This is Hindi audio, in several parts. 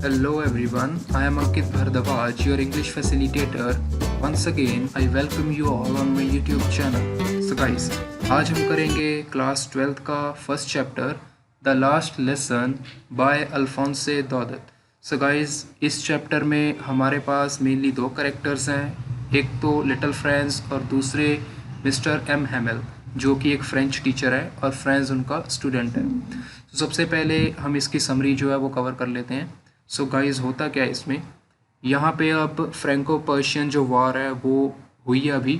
Hello everyone, I am Ankit Bhardwaj, your English facilitator. Once again, I welcome you all on my YouTube channel. So guys, आज हम करेंगे क्लास 12th का first chapter the last lesson by Alphonse Daudet. So guys, इस चैप्टर में हमारे पास मेनली दो करेक्टर्स हैं, एक तो लिटिल फ्रेंड्स और दूसरे मिस्टर एम हैमेल, जो कि एक फ्रेंच टीचर है और फ्रेंड्स उनका स्टूडेंट है. तो सबसे पहले हम इसकी समरी जो है वो कवर कर लेते हैं. सो गाइस, होता क्या है इसमें, यहाँ पे अब फ्रेंको पर्शियन जो वॉर है वो हुई है अभी,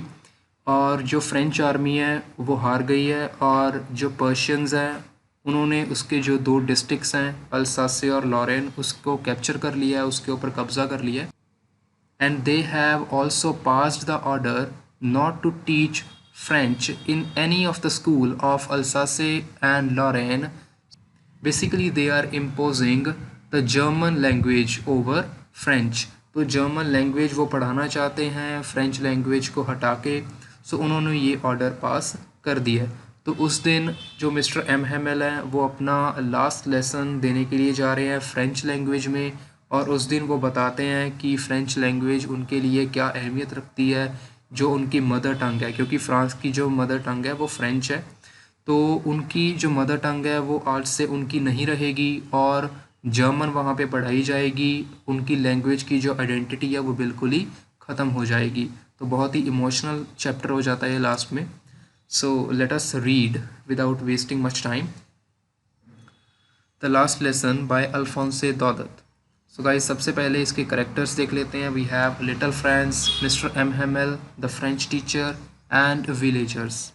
और जो फ्रेंच आर्मी है वो हार गई है, और जो पर्शियंस हैं उन्होंने उसके जो दो डिस्ट्रिक्ट्स हैं अल्सासे और लॉरेन उसको कैप्चर कर लिया है, उसके ऊपर कब्ज़ा कर लिया है. And they have also passed the order not to teach French in any of the school of Alsace and Lorraine. Basically they are imposing the German language over French. तो जर्मन लैंग्वेज वो पढ़ाना चाहते हैं फ्रेंच लैंग्वेज को हटा के. सो उन्होंने ये ऑर्डर पास कर दिया है. तो उस दिन जो मिस्टर एम हैमेल हैं वो अपना लास्ट लेसन देने के लिए जा रहे हैं फ्रेंच लैंग्वेज में, और उस दिन वो बताते हैं कि फ़्रेंच लैंग्वेज उनके लिए क्या अहमियत रखती है, जो उनकी मदर टंग है, क्योंकि फ्रांस की जो मदर टंग है वो फ्रेंच है. तो उनकी जो मदर टंग है वो आज से उनकी नहीं रहेगी और जर्मन वहाँ पे पढ़ाई जाएगी. उनकी लैंग्वेज की जो आइडेंटिटी है वो बिल्कुल ही ख़त्म हो जाएगी. तो बहुत ही इमोशनल चैप्टर हो जाता है लास्ट में. So let us read without wasting much time the last lesson by Alphonse Daudet. So guys, सबसे पहले इसके करेक्टर्स देख लेते हैं. We have little friends, mister M Hamel, the French teacher and villagers.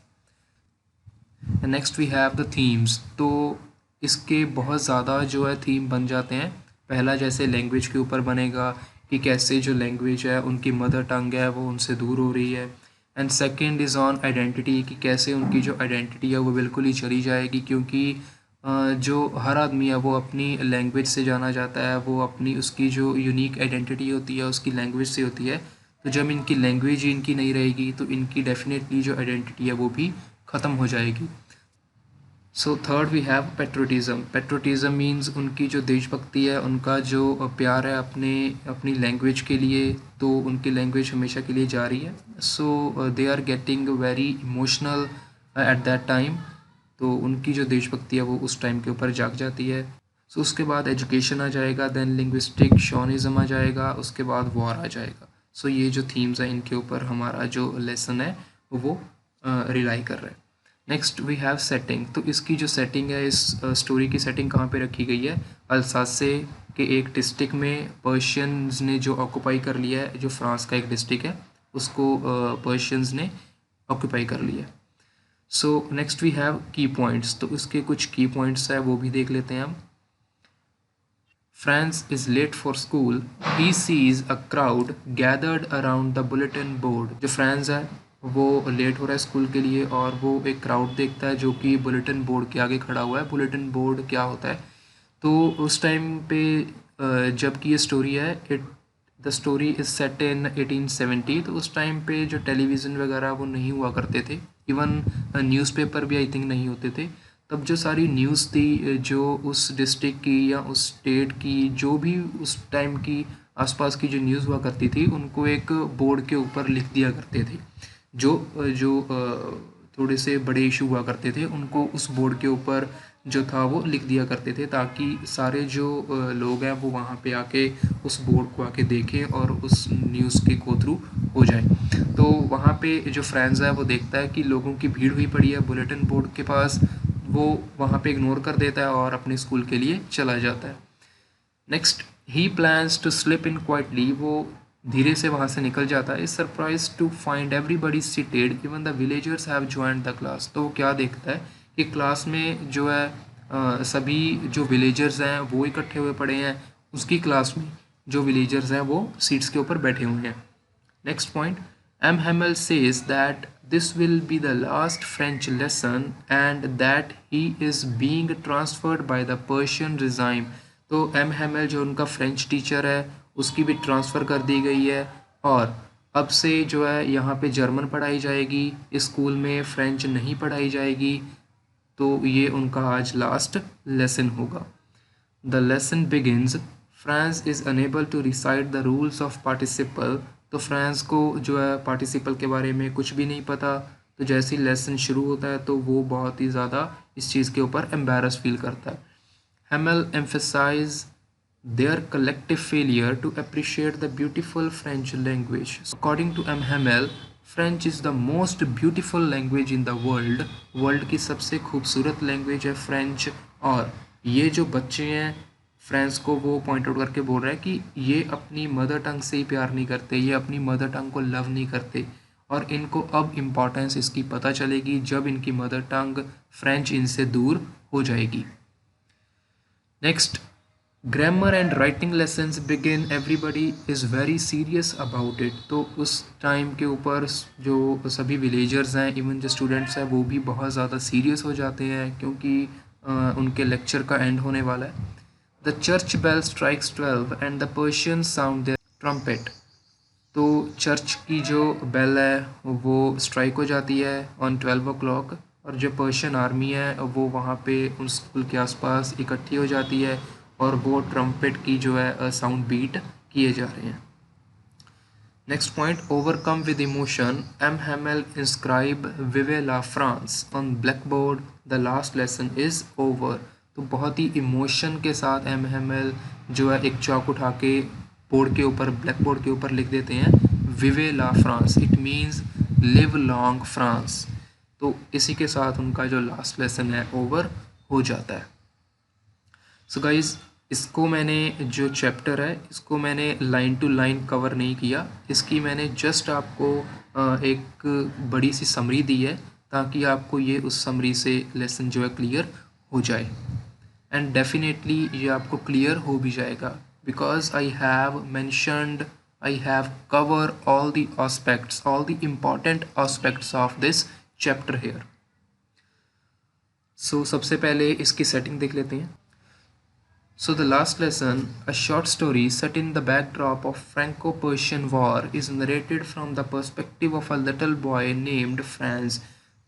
Next we have the themes. तो इसके बहुत ज़्यादा जो है थीम बन जाते हैं. पहला जैसे लैंग्वेज के ऊपर बनेगा कि कैसे जो लैंग्वेज है उनकी मदर टंग है वो उनसे दूर हो रही है. And second is on identity, कि कैसे उनकी जो आइडेंटिटी है वो बिल्कुल ही चली जाएगी, क्योंकि जो हर आदमी है वो अपनी लैंग्वेज से जाना जाता है, वो अपनी उसकी जो यूनिक आइडेंटिटी होती है उसकी लैंग्वेज से होती है. तो जब इनकी लैंग्वेज ही इनकी नहीं रहेगी तो इनकी डेफिनेटली जो आइडेंटिटी है वो भी ख़त्म हो जाएगी. So third we have patriotism. Patriotism means उनकी जो देशभक्ति है, उनका जो प्यार है अपनी लैंग्वेज के लिए, तो उनकी लैंग्वेज हमेशा के लिए जा रही है. So they are getting very emotional at that time. तो उनकी जो देशभक्ति है वो उस टाइम के ऊपर जाग जाती है. सो उसके बाद एजुकेशन आ जाएगा, देन लिंग्विस्टिक शॉनिज़म आ जाएगा, उसके बाद वॉर आ जाएगा. सो ये जो थीम्स हैं इनके ऊपर हमारा जो लेसन है वो रिलाई कर रहा है. Next we have setting. तो इसकी जो सेटिंग है, इस स्टोरी की सेटिंग कहाँ पे रखी गई है, अल्सासे के एक डिस्ट्रिक्ट में पर्शियंस ने जो ऑक्यूपाई कर लिया है, जो फ्रांस का एक डिस्ट्रिक्ट है उसको पर्शियंस ने ऑक्यूपाई कर लिया. सो नेक्स्ट वी हैव की पॉइंट्स. तो उसके कुछ की पॉइंट्स है वो भी देख लेते हैं हम. Franz is late for school, he sees a crowd gathered around the bulletin board. जो फ्रांस है वो लेट हो रहा है स्कूल के लिए और वो एक क्राउड देखता है जो कि बुलेटिन बोर्ड के आगे खड़ा हुआ है. बुलेटिन बोर्ड क्या होता है, तो उस टाइम पे जबकि ये स्टोरी है, द स्टोरी इज़ सेट इन 1870. तो उस टाइम पे जो टेलीविज़न वगैरह वो नहीं हुआ करते थे, इवन न्यूज़पेपर भी आई थिंक नहीं होते थे. तब जो सारी न्यूज़ थी जो उस डिस्ट्रिक्ट की या उस स्टेट की, जो भी उस टाइम की आसपास की जो न्यूज़ हुआ करती थी, उनको एक बोर्ड के ऊपर लिख दिया करते थे. जो जो थोड़े से बड़े इशू हुआ करते थे उनको उस बोर्ड के ऊपर जो था वो लिख दिया करते थे, ताकि सारे जो लोग हैं वो वहाँ पे आके उस बोर्ड को आके देखें और उस न्यूज़ के गो थ्रू हो जाए. तो वहाँ पे जो फ्रेंड्स है वो देखता है कि लोगों की भीड़ हुई पड़ी है बुलेटिन बोर्ड के पास, वो वहाँ पे इग्नोर कर देता है और अपने स्कूल के लिए चला जाता है. Next, he plans to slip in quietly. वो धीरे से वहाँ से निकल जाता है. Is surprise to find everybody seated, even the villagers have joined the class. तो वो क्या देखता है कि क्लास में जो है सभी जो विलेजर्स हैं वो इकट्ठे हुए पड़े हैं, उसकी क्लास में जो विलेजर्स हैं वो सीट्स के ऊपर बैठे हुए हैं. Next point, M Hamel says that this will be the last French lesson and that he is being transferred by the Persian regime. तो एम हैमेल जो उनका फ्रेंच टीचर है उसकी भी ट्रांसफ़र कर दी गई है, और अब से जो है यहाँ पे जर्मन पढ़ाई जाएगी, इस स्कूल में फ्रेंच नहीं पढ़ाई जाएगी. तो ये उनका आज लास्ट लेसन होगा. The lesson begins Franz is unable to recite the rules of participle. तो फ्रांस को जो है पार्टिसिपल के बारे में कुछ भी नहीं पता, तो जैसे ही लेसन शुरू होता है तो वो बहुत ही ज़्यादा इस चीज़ के ऊपर एम्बेरस फील करता है। Hamel emphasized their collective failure to appreciate the beautiful French language. So according to M. Hamel, French is the most beautiful language in the world. World की सबसे खूबसूरत लैंग्वेज है फ्रेंच। और ये जो बच्चे हैं फ्रेंच को वो पॉइंट आउट करके बोल रहे हैं कि ये अपनी मदर टंग से ही प्यार नहीं करते, ये अपनी मदर टंग को लव नहीं करते, और इनको अब इम्पॉर्टेंस इसकी पता चलेगी जब इनकी मदर टंग फ्रेंच इनसे दूर हो जाएगी। Next, grammar and writing lessons begin, everybody is very serious about it. तो उस टाइम के ऊपर जो सभी विलेजर्स हैं, इवन जो स्टूडेंट्स हैं, वो भी बहुत ज़्यादा सीरियस हो जाते हैं क्योंकि उनके लेक्चर का एंड होने वाला है। The church bell strikes 12 and the Persian sound their trumpet. तो चर्च की जो बेल है वो स्ट्राइक हो जाती है ऑन 12 o'clock, और जो पर्शियन आर्मी है वो वहाँ पे उस स्कूल के आसपास इकट्ठी हो जाती है और वो ट्रम्पेट की जो है साउंड बीट किए जा रहे हैं। Next point, overcome with emotion, M Hamel inscribe vive la France on blackboard, the last lesson is over. तो बहुत ही इमोशन के साथ एम हैमेल जो है एक चौक उठा के बोर्ड के ऊपर, ब्लैक बोर्ड के ऊपर लिख देते हैं vive la France, it means live long France. तो इसी के साथ उनका जो लास्ट लेसन है ओवर हो जाता है। सो गाइज, इसको मैंने जो चैप्टर है इसको मैंने लाइन टू लाइन कवर नहीं किया, इसकी मैंने जस्ट आपको एक बड़ी सी समरी दी है ताकि आपको ये उस समरी से लेसन जो है क्लियर हो जाए। एंड डेफिनेटली ये आपको क्लियर हो भी जाएगा because I have mentioned, I have covered all the aspects, all the important aspects of this chapter here. So सबसे पहले इसकी setting देख लेते हैं। So the last lesson, a short story set in the backdrop of Franco-Persian War is narrated from the perspective of a little boy named Franz.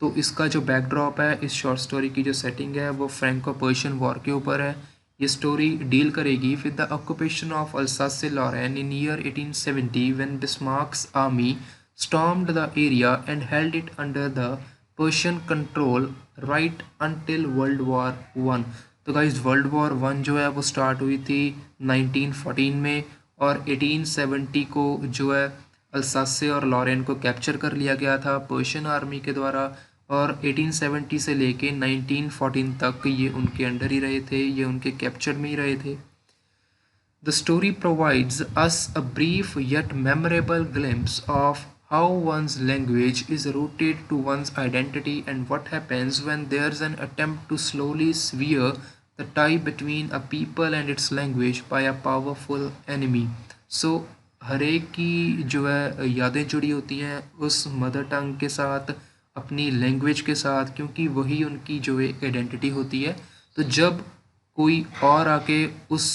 तो इसका जो backdrop है इस short story की जो setting है वो Franco-Persian War के ऊपर है। ये स्टोरी डील करेगी with the occupation of Alsace Lorraine in year 1870 when Bismarck's army stormed the area and held it under the Prussian control right until world war one. तो गाइस वर्ल्ड वॉर वन जो है वो स्टार्ट हुई थी 1914 में और 1870 को जो है अल्सास और लॉरेन को कैप्चर कर लिया गया था पर्शियन आर्मी के द्वारा, और 1870 से लेके 1914 तक ये उनके अंडर ही रहे थे, ये उनके कैप्चर में ही रहे थे। The story provides us a brief yet memorable glimpse of how one's language is rooted to one's identity and what happens when there is an attempt to slowly sever the tie between a people and its language by a powerful enemy. So हर एक की जो है यादें जुड़ी होती हैं उस मदर टंग के साथ, अपनी लैंग्वेज के साथ, क्योंकि वही उनकी जो एक आइडेंटिटी होती है। तो जब कोई और आके उस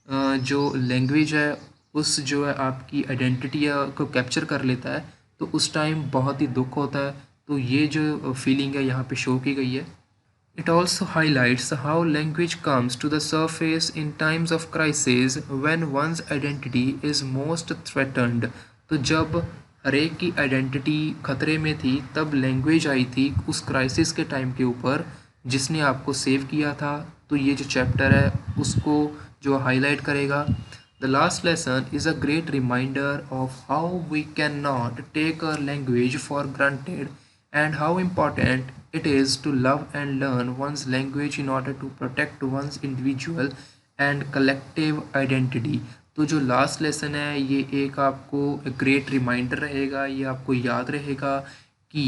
जो लैंग्वेज है उस जो है आपकी आइडेंटिटी को कैप्चर कर लेता है तो उस टाइम बहुत ही दुख होता है। तो ये जो फीलिंग है यहाँ पे शो की गई है। It also highlights how language comes to the surface in times of crisis when one's identity is most threatened. तो जब हर एक की आइडेंटिटी खतरे में थी तब लैंग्वेज आई थी उस क्राइसिस के टाइम के ऊपर जिसने आपको सेव किया था। तो ये जो चैप्टर है उसको जो हाईलाइट करेगा। The last lesson is a great reminder of how we can not take our language for granted and how important it is to love and learn one's language in order to protect one's individual and collective identity. तो जो लास्ट लेसन है ये एक आपको ग्रेट रिमाइंडर रहेगा, ये आपको याद रहेगा कि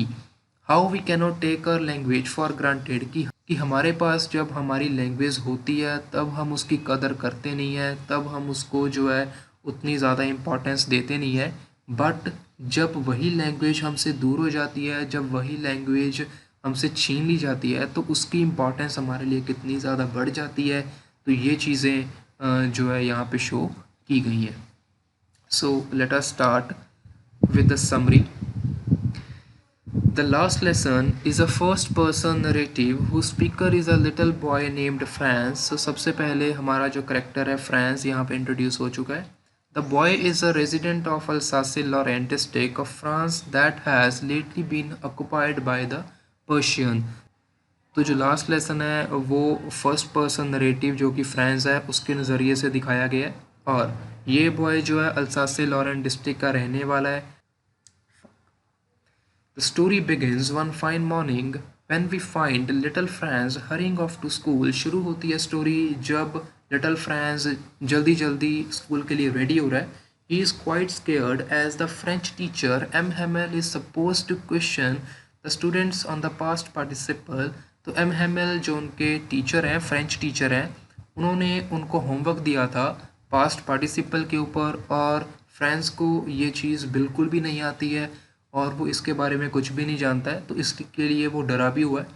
how we cannot take our language for granted, कि हमारे पास जब हमारी लैंग्वेज होती है तब हम उसकी कदर करते नहीं हैं, तब हम उसको जो है उतनी ज़्यादा इम्पोर्टेंस देते नहीं है। बट जब वही लैंग्वेज हमसे दूर हो जाती है, जब वही लैंग्वेज हमसे छीन ली जाती है तो उसकी इम्पोर्टेंस हमारे लिए कितनी ज़्यादा बढ़ जाती है। तो ये चीज़ें जो है यहाँ पे शो की गई हैं। सो let us start with the summary. The last lesson is a first person narrative whose speaker is a little boy named France. So सबसे पहले हमारा जो करेक्टर है फ्रांस यहाँ पे इंट्रोड्यूस हो चुका है. The boy is a resident of Alsace-Lorraine district of France that has lately been occupied by the Persian. तो जो लास्ट लेसन है वो फर्स्ट पर्सन नरेटिव जो कि फ्रांस है उसके नज़रिए से दिखाया गया है और ये बॉय जो है अल्सासे लॉरेन डिस्ट्रिक्ट का रहने वाला है. The story begins one fine morning when we find little Franz hurrying off to school. शुरू होती है स्टोरी जब लिटिल फ्रांस जल्दी जल्दी स्कूल के लिए रेडी हो रहा है. He is quite scared as the French teacher M. Hamel is supposed to question the students on the past participle. तो M. Hamel जो उनके टीचर हैं, फ्रेंच टीचर हैं, उन्होंने उनको होमवर्क दिया था पास्ट पार्टिसिपल के ऊपर और फ्रांस को ये चीज़ बिल्कुल भी नहीं आती है और वो इसके बारे में कुछ भी नहीं जानता है, तो इसके लिए वो डरा भी हुआ है.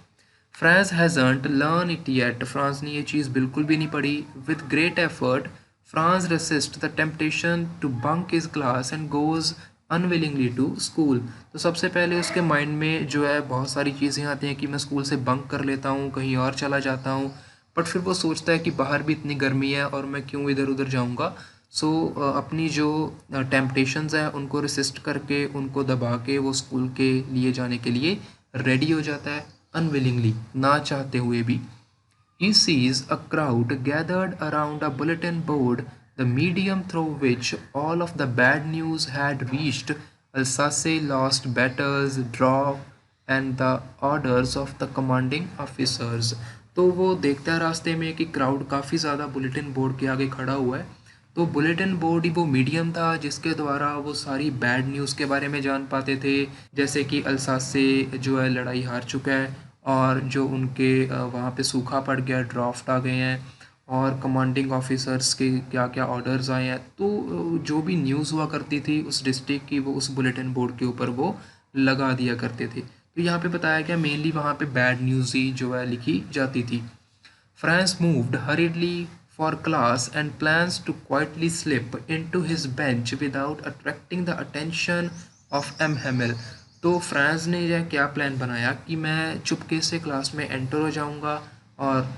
Franz hasn't learn it yet. Franz ने ये चीज़ बिल्कुल भी नहीं पढ़ी. With great effort Franz resist the temptation to bunk his class and goes unwillingly to school. तो सबसे पहले उसके माइंड में जो है बहुत सारी चीज़ें आती हैं कि मैं स्कूल से बंक कर लेता हूँ, कहीं और चला जाता हूँ, बट फिर वो सोचता है कि बाहर भी इतनी गर्मी है और मैं क्यों इधर उधर जाऊँगा. सो अपनी जो टेम्पटेशंस हैं उनको रेसिस्ट करके उनको दबा के वो स्कूल के लिए जाने के लिए रेडी हो जाता है अनविलिंगली, ना चाहते हुए भी. He sees a crowd gathered around a bulletin board, the medium through which all of the bad news had reached. Alsace lost battles, draw and the orders of the commanding officers. तो वो देखता है रास्ते में कि क्राउड काफ़ी ज़्यादा बुलेटिन बोर्ड के आगे खड़ा हुआ है. तो बुलेटिन बोर्ड ही वो मीडियम था जिसके द्वारा वो सारी बैड न्यूज़ के बारे में जान पाते थे, जैसे कि अल्सासे जो है लड़ाई हार चुका है और जो उनके वहाँ पे सूखा पड़ गया, ड्राफ्ट आ गए हैं और कमांडिंग ऑफिसर्स के क्या क्या ऑर्डर्स आए हैं. तो जो भी न्यूज़ हुआ करती थी उस डिस्ट्रिक्ट की वो उस बुलेटिन बोर्ड के ऊपर वो लगा दिया करते थे. तो यहाँ पे बताया गया मेनली वहाँ पे बैड न्यूज़ ही जो है लिखी जाती थी. France moved हरीडली for class and plans to quietly slip into his bench without attracting the attention of M. Hamel. तो फ्रांस ने यह क्या प्लान बनाया कि मैं चुपके से क्लास में एंटर हो जाऊंगा और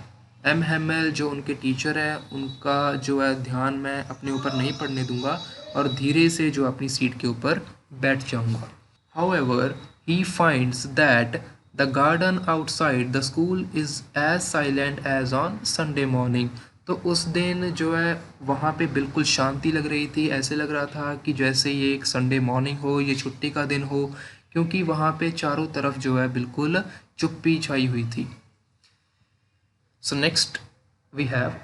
एम हेमल जो उनके टीचर है उनका जो है ध्यान मैं अपने ऊपर नहीं पड़ने दूंगा और धीरे से जो अपनी सीट के ऊपर बैठ जाऊंगा. However, he finds that the garden outside the school is as silent as on Sunday morning. तो उस दिन जो है वहाँ पे बिल्कुल शांति लग रही थी, ऐसे लग रहा था कि जैसे ये एक संडे मॉर्निंग हो, ये छुट्टी का दिन हो, क्योंकि वहाँ पे चारों तरफ जो है बिल्कुल चुप्पी छाई हुई थी. So next we have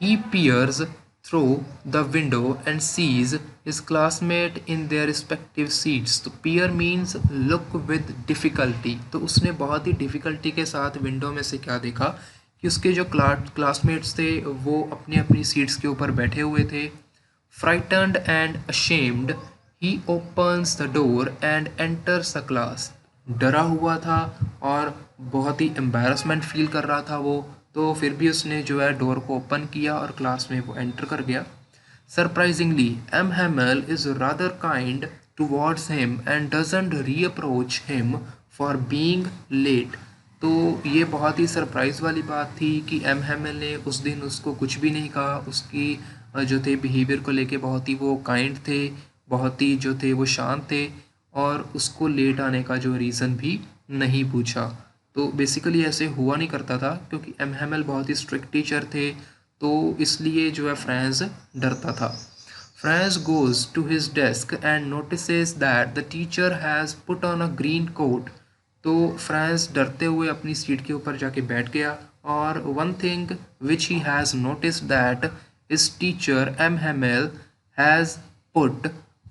he peers through the window and sees his classmate in their respective seats. तो peer means look with difficulty. तो उसने बहुत ही डिफ़िकल्टी के साथ विंडो में से क्या देखा कि उसके जो क्लासमेट्स थे वो अपनी अपनी सीट्स के ऊपर बैठे हुए थे. Frightened and ashamed he opens the door and enters the class. डरा हुआ था और बहुत ही एम्बैरसमेंट फील कर रहा था वो, तो फिर भी उसने जो है डोर को ओपन किया और क्लास में वो एंटर कर गया. Surprisingly M Hamel is rather kind towards him and doesn't reproach him for being late. तो ये बहुत ही सरप्राइज़ वाली बात थी कि एम हैमल ने उस दिन उसको कुछ भी नहीं कहा. उसकी जो थे बिहेवियर को लेके बहुत ही वो काइंड थे, बहुत ही जो थे वो शांत थे और उसको लेट आने का जो रीज़न भी नहीं पूछा. तो बेसिकली ऐसे हुआ नहीं करता था क्योंकि एम हैमल बहुत ही स्ट्रिक्ट टीचर थे, तो इसलिए जो है फ्रांस डरता था. Franz goes to his desk and notices that the teacher has put on a green coat. तो फ्रांस डरते हुए अपनी सीट के ऊपर जाके बैठ गया और one thing which he has notice that this teacher M Hamel has put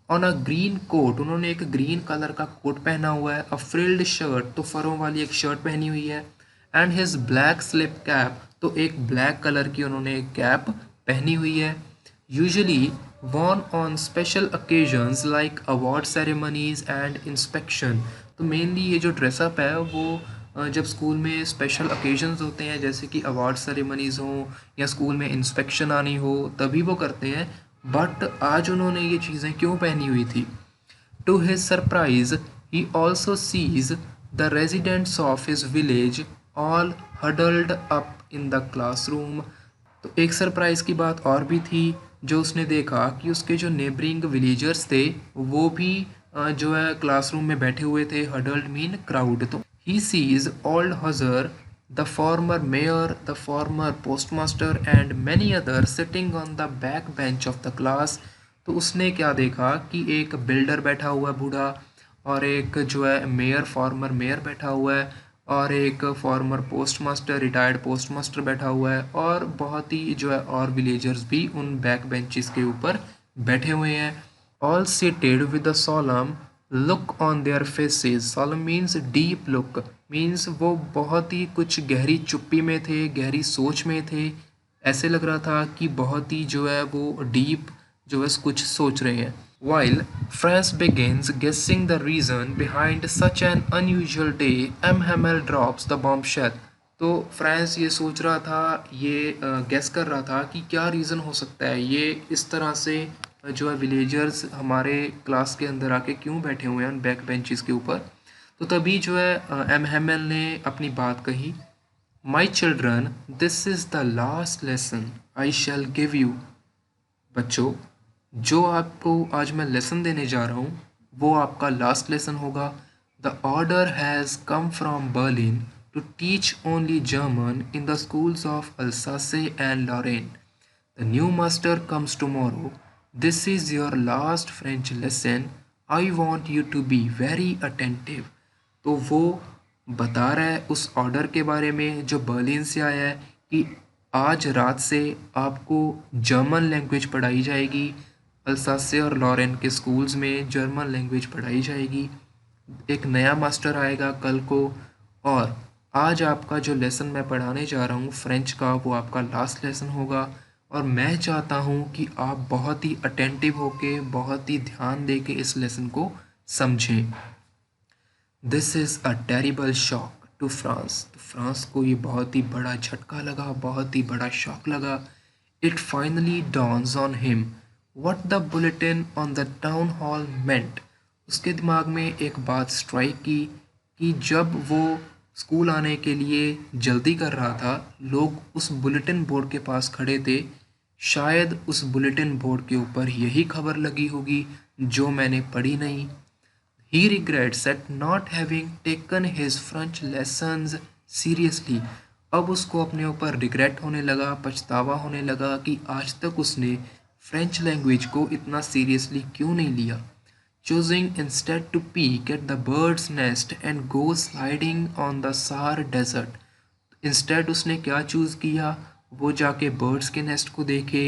on a green coat. उन्होंने एक ग्रीन कलर का कोट पहना हुआ है. अ फ्रिल्ड शर्ट, तो फरों वाली एक शर्ट पहनी हुई है. And his black slip cap, तो एक ब्लैक कलर की उन्होंने एक कैप पहनी हुई है. Usually worn on special occasions like award ceremonies and inspection. तो मेनली ये जो ड्रेसअप है वो जब स्कूल में स्पेशल ओकेजन्स होते हैं जैसे कि अवार्ड सेरेमनीज़ हों या स्कूल में इंस्पेक्शन आनी हो तभी वो करते हैं. बट आज उन्होंने ये चीज़ें क्यों पहनी हुई थी? To his surprise He also sees the residents of his village all huddled up in the classroom. तो एक सरप्राइज की बात और भी थी जो उसने देखा कि उसके जो नेबरिंग विलेजर्स थे वो भी जो है क्लासरूम में बैठे हुए थे. Huddled mean crowd. तो ही सीज ओल्ड हजर, the former mayor, the former postmaster and many other sitting on the back bench of the class. तो उसने क्या देखा कि एक बिल्डर बैठा हुआ है बूढ़ा, और एक जो है मेयर, फॉर्मर मेयर बैठा हुआ है, और एक फॉर्मर पोस्टमास्टर, रिटायर्ड पोस्टमास्टर बैठा हुआ है, और बहुत ही जो है और विलेजर्स भी उन बैक बेंचेस के ऊपर बैठे हुए हैं. All seated with a solemn look on their faces. Solemn means deep look, means वो बहुत ही कुछ गहरी चुप्पी में थे, गहरी सोच में थे. ऐसे लग रहा था कि बहुत ही जो है वो डीप जो है कुछ सोच रहे हैं. While France begins guessing the reason behind such an unusual day, M. Hamel drops the bombshell. तो फ्रांस ये सोच रहा था, ये गेस कर रहा था कि क्या रीज़न हो सकता है, ये इस तरह से जो है विलेजर्स हमारे क्लास के अंदर आके क्यों बैठे हुए हैं बैक बेंचेस के ऊपर. तो तभी जो है एम हेमल ने अपनी बात कही. My children, this is the last lesson I shell give you. बच्चों, जो आपको आज मैं लेसन देने जा रहा हूँ वो आपका लास्ट लेसन होगा. The order has come from Berlin to teach only German in the schools of Alsace and Lorraine. The new master comes tomorrow. This is your last French lesson. I want you to be very attentive. तो वो बता रहा है उस ऑर्डर के बारे में जो बर्लिन से आया है कि आज रात से आपको जर्मन लैंग्वेज पढ़ाई जाएगी. अल्सासे और लॉरेन के स्कूल्स में जर्मन लैंग्वेज पढ़ाई जाएगी. एक नया मास्टर आएगा कल को, और आज आपका जो लेसन मैं पढ़ाने जा रहा हूँ फ्रेंच का वो आपका लास्ट लेसन होगा. और मैं चाहता हूँ कि आप बहुत ही अटेंटिव होके, बहुत ही ध्यान दे के इस लेसन को समझें. This is a terrible shock to Franz. तो फ्रांस को ये बहुत ही बड़ा झटका लगा, बहुत ही बड़ा शॉक लगा. It finally dawns on him what the bulletin on the town hall meant. उसके दिमाग में एक बात स्ट्राइक की कि जब वो स्कूल आने के लिए जल्दी कर रहा था, लोग उस बुलेटिन बोर्ड के पास खड़े थे. शायद उस बुलेटिन बोर्ड के ऊपर यही खबर लगी होगी जो मैंने पढ़ी नहीं. He regrets at not having taken his French lessons seriously. अब उसको अपने ऊपर रिग्रेट होने लगा, पछतावा होने लगा कि आज तक उसने फ्रेंच लैंग्वेज को इतना सीरियसली क्यों नहीं लिया. Choosing instead to peek at the bird's nest and go sliding on the Sahara desert. Instead उसने क्या चूज़ किया, वो जाके बर्ड्स के नेस्ट को देखे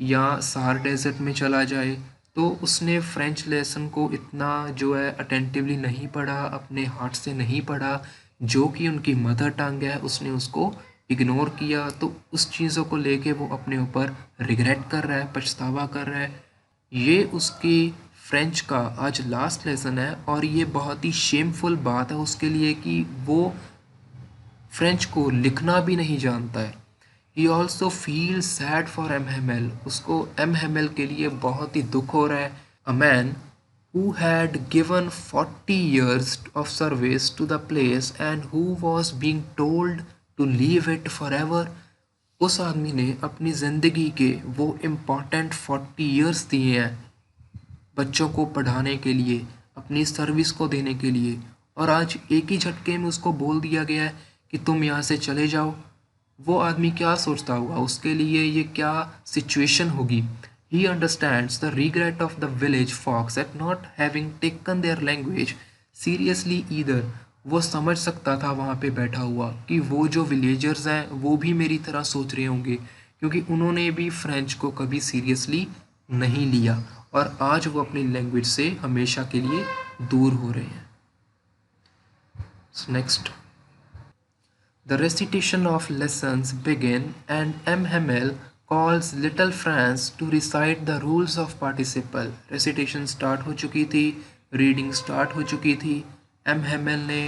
या सहार डेजर्ट में चला जाए. तो उसने फ्रेंच लेसन को इतना जो है अटेंटिवली नहीं पढ़ा, अपने हार्ट से नहीं पढ़ा, जो कि उनकी मदर टंग है उसने उसको इग्नोर किया. तो उस चीज़ों को लेके वो अपने ऊपर रिग्रेट कर रहा है, पछतावा कर रहा है. ये उसकी फ्रेंच का आज लास्ट लेसन है, और ये बहुत ही शेमफुल बात है उसके लिए कि वो फ्रेंच को लिखना भी नहीं जानता है. He also feel sad for M Hamel. उसको एम हेमल के लिए बहुत ही दुख हो रहा है. A man who had given 40 years of service to the place and who was being told to leave it forever. उस आदमी ने अपनी ज़िंदगी के वो इम्पॉर्टेंट 40 years दिए हैं बच्चों को पढ़ाने के लिए, अपनी सर्विस को देने के लिए, और आज एक ही झटके में उसको बोल दिया गया है कि तुम यहाँ से चले जाओ. वो आदमी क्या सोचता होगा, उसके लिए ये क्या सिचुएशन होगी. He understands the regret of the village folks at not having taken their language seriously either. वो समझ सकता था वहाँ पे बैठा हुआ कि वो जो विलेजर्स हैं वो भी मेरी तरह सोच रहे होंगे, क्योंकि उन्होंने भी फ्रेंच को कभी सीरियसली नहीं लिया, और आज वो अपनी लैंग्वेज से हमेशा के लिए दूर हो रहे हैं. Next, the recitation of lessons begin and M. Hamel calls Little France to recite the rules of participle. Recitation start हो चुकी थी, reading start हो चुकी थी. M. Hamel ने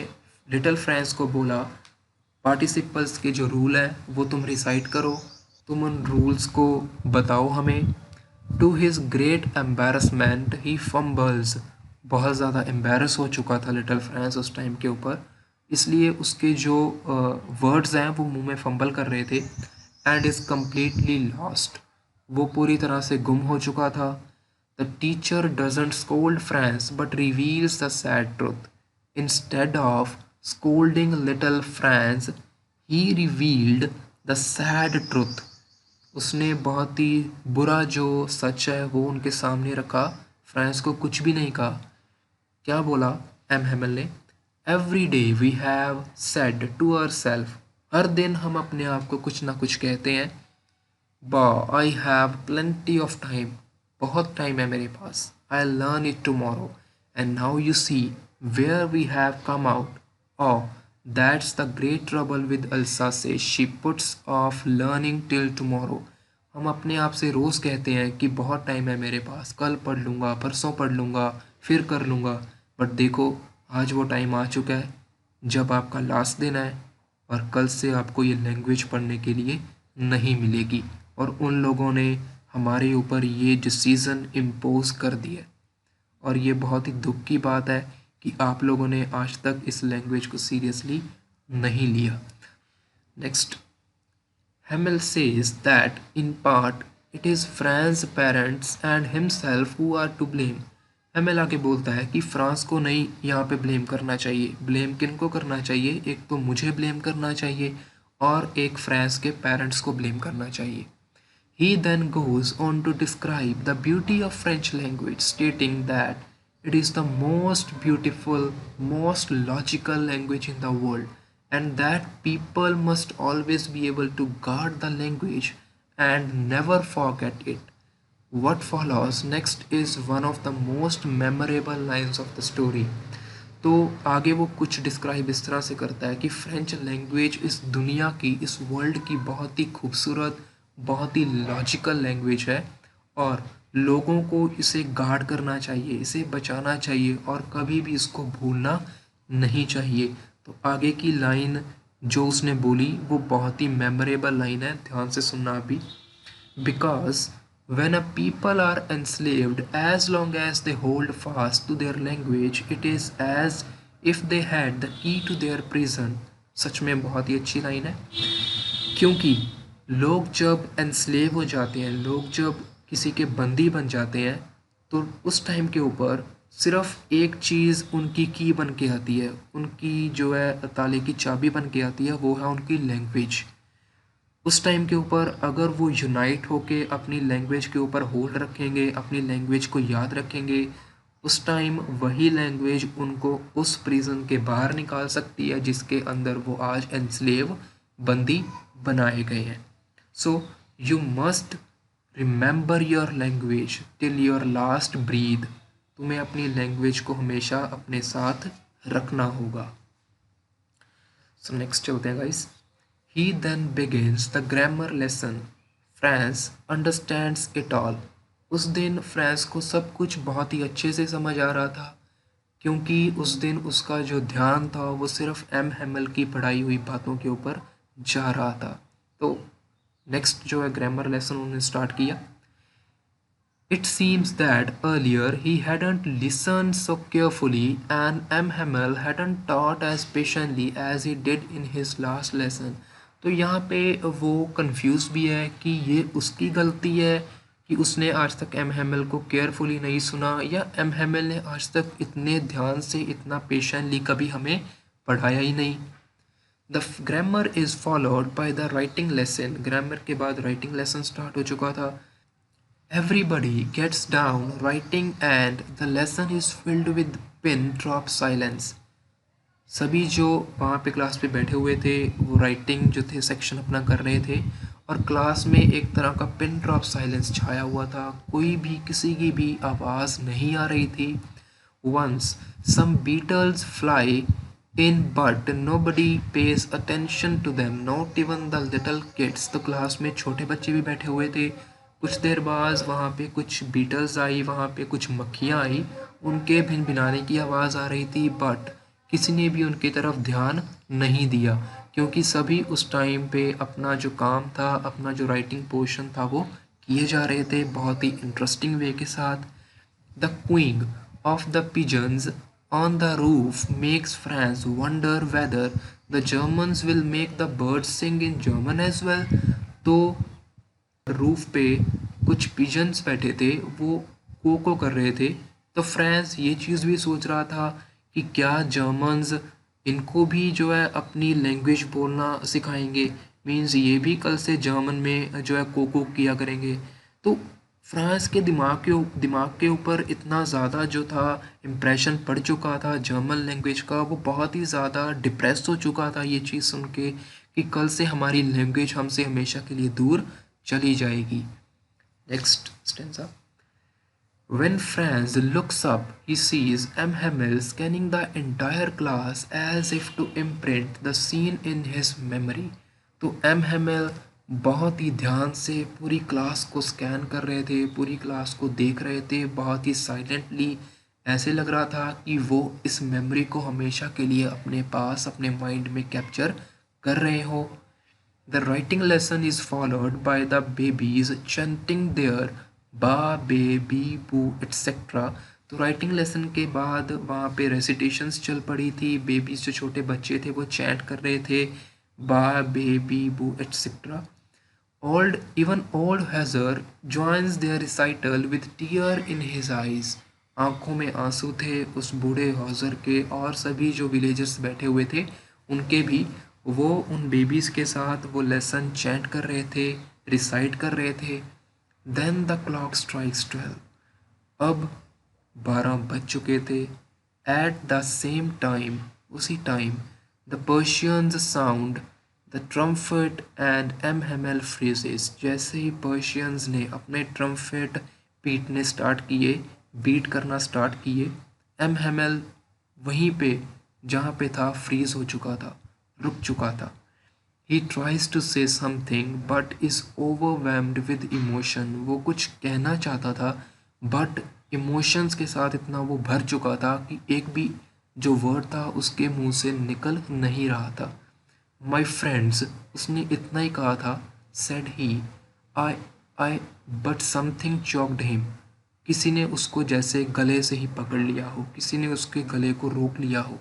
Little France को बोला participles के जो रूल है वो तुम रिसाइट करो, तुम उन रूल्स को बताओ हमें. To his great embarrassment he fumbles बहुत ज़्यादा एम्बेरस हो चुका था लिटिल फ्रांस उस टाइम के ऊपर, इसलिए उसके जो वर्ड्स हैं वो मुंह में फंबल कर रहे थे। एंड इज़ कम्प्लीटली लॉस्ट, वो पूरी तरह से गुम हो चुका था। The teacher doesn't scold France but reveals the sad truth. Instead of scolding little France he revealed the sad truth. उसने बहुत ही बुरा जो सच है वो उनके सामने रखा, फ्रांस को कुछ भी नहीं कहा। क्या बोला एम हेमल ने? Every day we have said to our self, हर दिन हम अपने आप को कुछ ना कुछ कहते हैं, bah I have plenty of time, बहुत टाइम है मेरे पास, I learn it tomorrow, and now you see where we have come out. Oh, that's the great trouble with Elsa says she puts off learning till tomorrow. हम अपने आप से रोज़ कहते हैं कि बहुत टाइम है मेरे पास, कल पढ़ लूँगा, परसों पढ़ लूँगा, फिर कर लूँगा। बट देखो, आज वो टाइम आ चुका है जब आपका लास्ट दिन है और कल से आपको ये लैंग्वेज पढ़ने के लिए नहीं मिलेगी। और उन लोगों ने हमारे ऊपर ये डिसीज़न इम्पोज कर दिया। और ये बहुत ही दुख की बात है कि आप लोगों ने आज तक इस लैंग्वेज को सीरियसली नहीं लिया। Next, Hamel says that in part it is France's parents and himself who are to blame. Hamel आगे बोलता है कि फ्रांस को नहीं यहाँ पे ब्लेम करना चाहिए। ब्लेम किन को करना चाहिए? एक तो मुझे ब्लेम करना चाहिए और एक फ्रांस के पेरेंट्स को ब्लेम करना चाहिए। He then goes on to describe the beauty of French language, stating that it is the most beautiful, most logical language in the world, and that people must always be able to guard the language and never forget it. What follows next is one of the most memorable lines of the story. तो आगे वो कुछ डिस्क्राइब इस तरह से करता है कि फ्रेंच लैंग्वेज इस दुनिया की, इस वर्ल्ड की बहुत ही खूबसूरत, बहुत ही लॉजिकल लैंग्वेज है और लोगों को इसे गार्ड करना चाहिए, इसे बचाना चाहिए और कभी भी इसको भूलना नहीं चाहिए। तो आगे की लाइन जो उसने बोली वो बहुत ही मेमोरेबल लाइन है, ध्यान से सुनना अभी। Because when a people are enslaved, as long as they hold fast to their language, it is as if they had the key to their prison. सच में बहुत ही अच्छी लाइन है, क्योंकि लोग जब एनस्लेव हो जाते हैं, लोग जब किसी के बंदी बन जाते हैं, तो उस टाइम के ऊपर सिर्फ एक चीज़ उनकी की बन के आती है, उनकी जो है ताले की चाबी बन के आती है, वो है उनकी लैंग्वेज। उस टाइम के ऊपर अगर वो यूनाइट होके अपनी लैंग्वेज के ऊपर होल्ड रखेंगे, अपनी लैंग्वेज को याद रखेंगे, उस टाइम वही लैंग्वेज उनको उस प्रिजन के बाहर निकाल सकती है जिसके अंदर वो आज एनस्लेव, बंदी बनाए गए हैं। So you must remember your language till your last breath. तुम्हें अपनी लैंग्वेज को हमेशा अपने साथ रखना होगा। सो नेक्स्ट चलते हैं guys. He then begins the grammar lesson. France understands it all. उस दिन फ्रांस को सब कुछ बहुत ही अच्छे से समझ आ रहा था, क्योंकि उस दिन उसका जो ध्यान था वो सिर्फ एम हेमल की पढ़ाई हुई बातों के ऊपर जा रहा था। तो नेक्स्ट जो है ग्रामर लेसन उन्होंने स्टार्ट किया। It seems that earlier he hadn't listened so carefully and M. Hamel hadn't taught as patiently as he did in his last lesson. तो यहाँ पे वो कंफ्यूज भी है कि ये उसकी गलती है कि उसने आज तक एम हेमल को केयरफुली नहीं सुना, या एम हेमल ने आज तक इतने ध्यान से, इतना पेशेंटली कभी हमें पढ़ाया ही नहीं। The grammar is followed by the writing lesson. Grammar के बाद राइटिंग लेसन स्टार्ट हो चुका था। Everybody gets down writing and the lesson is filled with pin drop silence. सभी जो वहाँ पे क्लास पे बैठे हुए थे वो राइटिंग जो थे सेक्शन अपना कर रहे थे और क्लास में एक तरह का पिन ड्रॉप साइलेंस छाया हुआ था, कोई भी किसी की भी आवाज़ नहीं आ रही थी। Once some beetles fly in but nobody pays attention to them, not even the little kids. तो क्लास में छोटे बच्चे भी बैठे हुए थे। कुछ देर बाद वहाँ पे कुछ बीटल्स आई, वहाँ पे कुछ मक्खियाँ आई, उनके भिनभिनाने की आवाज़ आ रही थी, बट किसी ने भी उनकी तरफ ध्यान नहीं दिया, क्योंकि सभी उस टाइम पे अपना जो काम था, अपना जो राइटिंग पोर्शन था वो किए जा रहे थे बहुत ही इंटरेस्टिंग वे के साथ। The queen of the pigeons on the roof makes France wonder whether the Germans will make the birds sing in German as well. तो रूफ पे कुछ पिजन्स बैठे थे, वो कोको कर रहे थे। तो फ्रांस ये चीज़ भी सोच रहा था कि क्या जर्मन्स इनको भी जो है अपनी लैंग्वेज बोलना सिखाएंगे, मीन्स ये भी कल से जर्मन में जो है कोको किया करेंगे। तो फ्रांस के दिमाग के ऊपर इतना ज़्यादा जो था इम्प्रेशन पड़ चुका था जर्मन लैंग्वेज का, वो बहुत ही ज़्यादा डिप्रेस हो चुका था ये चीज़ सुन के कि कल से हमारी लैंग्वेज हमसे हमेशा के लिए दूर चली जाएगी। Next stanza. When Franz looks up, he sees M. Hamel scanning the entire class as if to imprint the scene in his memory. तो M. Hamel बहुत ही ध्यान से पूरी क्लास को स्कैन कर रहे थे, पूरी क्लास को देख रहे थे, बहुत ही साइलेंटली। ऐसे लग रहा था कि वो इस मेमोरी को हमेशा के लिए अपने पास अपने माइंड में कैप्चर कर रहे हो। The writing lesson is followed by the babies chanting their ba, baby, boo, etc. तो राइटिंग लेसन के बाद वहाँ पे रेसिटेशंस चल पड़ी थी। बेबीज जो छोटे बच्चे थे वो चैंट कर रहे थे बा, बेबी, बू, etc. Old Hazard joins their recital with tear in his eyes. आंखों में आंसू थे उस बूढ़े हॉजर के, और सभी जो विलेजर्स बैठे हुए थे उनके भी। वो उन बेबीज़ के साथ वो लेसन चैंट कर रहे थे, रिसाइट कर रहे थे। Then the clock strikes 12। अब 12 बज चुके थे। एट द सेम टाइम, उसी time, the Prussians sound the trumpet and M Hamel freezes. जैसे ही पर्शियंस ने अपने ट्रम्फेट पीटने स्टार्ट किए, बीट करना स्टार्ट किए, एम हेमल वहीं पे जहाँ पे था फ्रीज हो चुका था, रुक चुका था। He tries to say something but is overwhelmed with emotion. वो कुछ कहना चाहता था बट इमोशंस के साथ इतना वो भर चुका था कि एक भी जो वर्ड था उसके मुंह से निकल नहीं रहा था। माई फ्रेंड्स, उसने इतना ही कहा था। Said he, I but something choked him. किसी ने उसको जैसे गले से ही पकड़ लिया हो, किसी ने उसके गले को रोक लिया हो।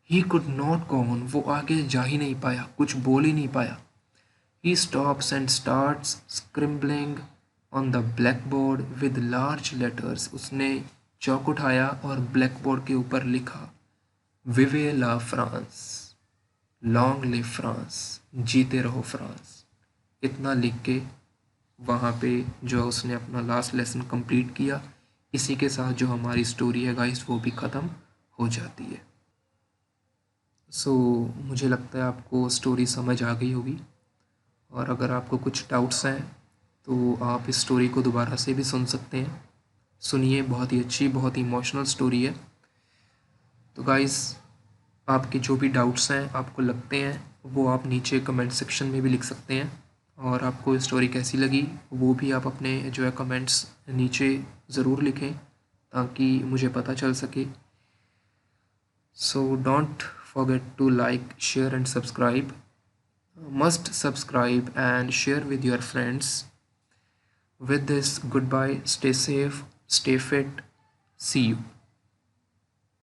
He could not go on, वो आगे जा ही नहीं पाया, कुछ बोल ही नहीं पाया। He stops and starts scribbling on the blackboard with large letters. उसने चौक उठाया और ब्लैक बोर्ड के ऊपर लिखा, vive la France, long live France, जीते रहो फ्रांस। इतना लिख के वहाँ पे जो उसने अपना लास्ट लेसन कंप्लीट किया। इसी के साथ जो हमारी स्टोरी है गाइस वो भी ख़त्म हो जाती है। सो मुझे लगता है आपको स्टोरी समझ आ गई होगी, और अगर आपको कुछ डाउट्स हैं तो आप इस स्टोरी को दोबारा से भी सुन सकते हैं। सुनिए, बहुत ही अच्छी, बहुत ही इमोशनल स्टोरी है। तो गाइस, आपके जो भी डाउट्स हैं, आपको लगते हैं, वो आप नीचे कमेंट सेक्शन में भी लिख सकते हैं। और आपको स्टोरी कैसी लगी वो भी आप अपने जो है कमेंट्स नीचे ज़रूर लिखें ताकि मुझे पता चल सके। So don't forget to like, share and subscribe. Must subscribe and share with your friends. With this, goodbye, stay safe, stay fit, see you.